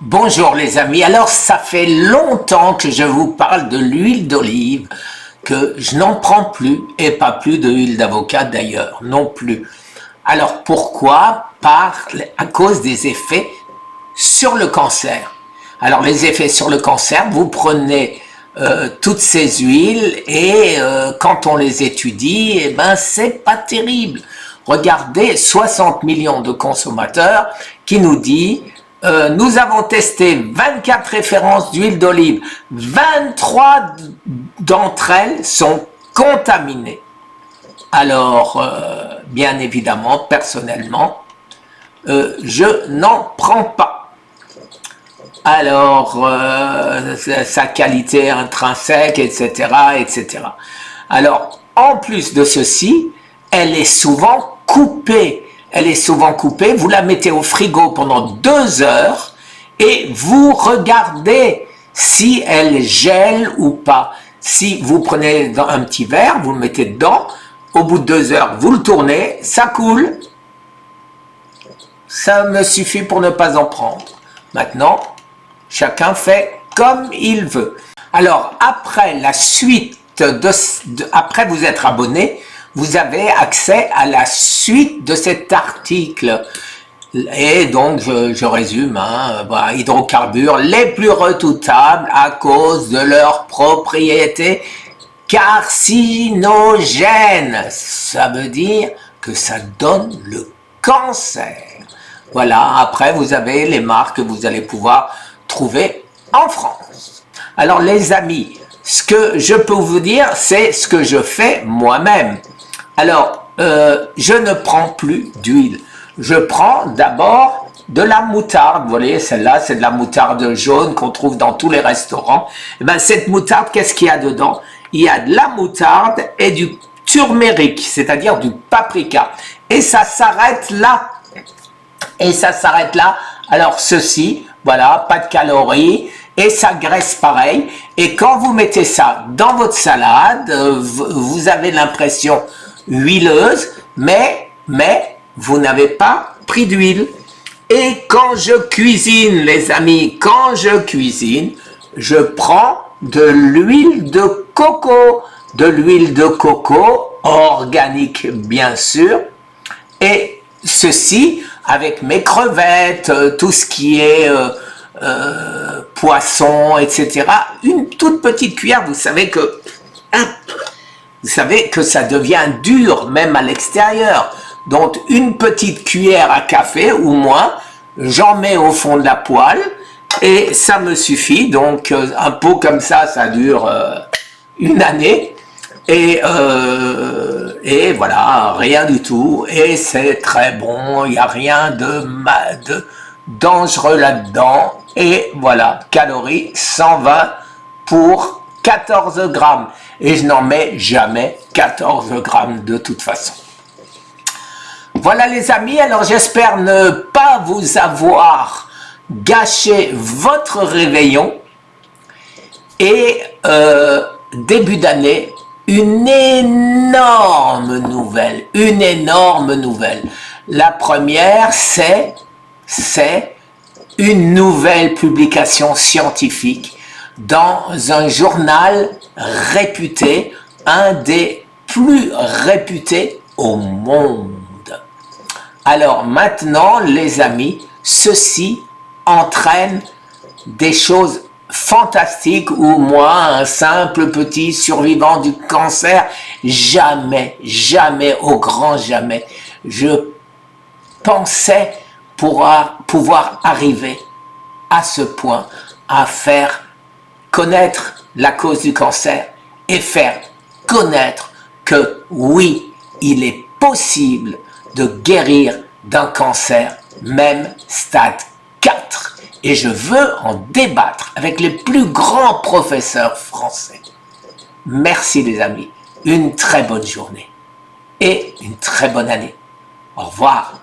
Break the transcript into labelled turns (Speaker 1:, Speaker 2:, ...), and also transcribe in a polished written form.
Speaker 1: Bonjour les amis, alors ça fait longtemps que je vous parle de l'huile d'olive, que je n'en prends plus, et pas plus de l'huile d'avocat d'ailleurs, non plus. Alors pourquoi? À cause des effets sur le cancer. Alors les effets sur le cancer, vous prenez toutes ces huiles et quand on les étudie, eh ben c'est pas terrible. Regardez 60 millions de consommateurs qui nous disent nous avons testé 24 références d'huile d'olive, 23 d'entre elles sont contaminées. Alors, bien évidemment, personnellement, je n'en prends pas. Alors, sa qualité intrinsèque, etc., etc. Alors, en plus de ceci, elle est souvent coupée. Elle est souvent coupée, vous la mettez au frigo pendant 2 heures et vous regardez si elle gèle ou pas. Si vous prenez un petit verre, vous le mettez dedans, au bout de 2 heures, vous le tournez, ça coule. Ça me suffit pour ne pas en prendre. Maintenant, chacun fait comme il veut. Alors, après la suite, après vous être abonné, vous avez accès à la suite de cet article. Et donc, je résume, voilà, hydrocarbures les plus redoutables à cause de leurs propriétés carcinogènes. Ça veut dire que ça donne le cancer. Voilà, après vous avez les marques que vous allez pouvoir trouver en France. Alors les amis, ce que je peux vous dire, c'est ce que je fais moi-même. Alors, je ne prends plus d'huile. Je prends d'abord de la moutarde. Vous voyez, celle-là, c'est de la moutarde jaune qu'on trouve dans tous les restaurants. Et ben, cette moutarde, qu'est-ce qu'il y a dedans? Il y a de la moutarde et du turmeric, c'est-à-dire du paprika. Et ça s'arrête là. Et ça s'arrête là. Alors, ceci, voilà, pas de calories. Et ça graisse pareil. Et quand vous mettez ça dans votre salade, vous avez l'impression huileuse, mais vous n'avez pas pris d'huile. Et quand je cuisine, les amis, quand je cuisine, je prends de l'huile de coco. De l'huile de coco, organique bien sûr. Et ceci, avec mes crevettes, tout ce qui est poisson, etc. Une toute petite cuillère, vous savez que ça devient dur, même à l'extérieur. Donc, une petite cuillère à café ou moins, j'en mets au fond de la poêle et ça me suffit. Donc, un pot comme ça dure une année. Et voilà, rien du tout. Et c'est très bon, il n'y a rien de dangereux là-dedans. Et voilà, calories 120 pour 14 grammes. Et je n'en mets jamais 14 grammes de toute façon. Voilà les amis, alors j'espère ne pas vous avoir gâché votre réveillon. Et début d'année, une énorme nouvelle. La première, c'est une nouvelle publication scientifique dans un journal réputé, un des plus réputés au monde. Alors maintenant, les amis, ceci entraîne des choses fantastiques où moi, un simple petit survivant du cancer, jamais, au grand jamais, je pensais pouvoir arriver à ce point à faire connaître la cause du cancer et faire connaître que oui, il est possible de guérir d'un cancer, même stade 4. Et je veux en débattre avec les plus grands professeurs français. Merci les amis, une très bonne journée et une très bonne année. Au revoir.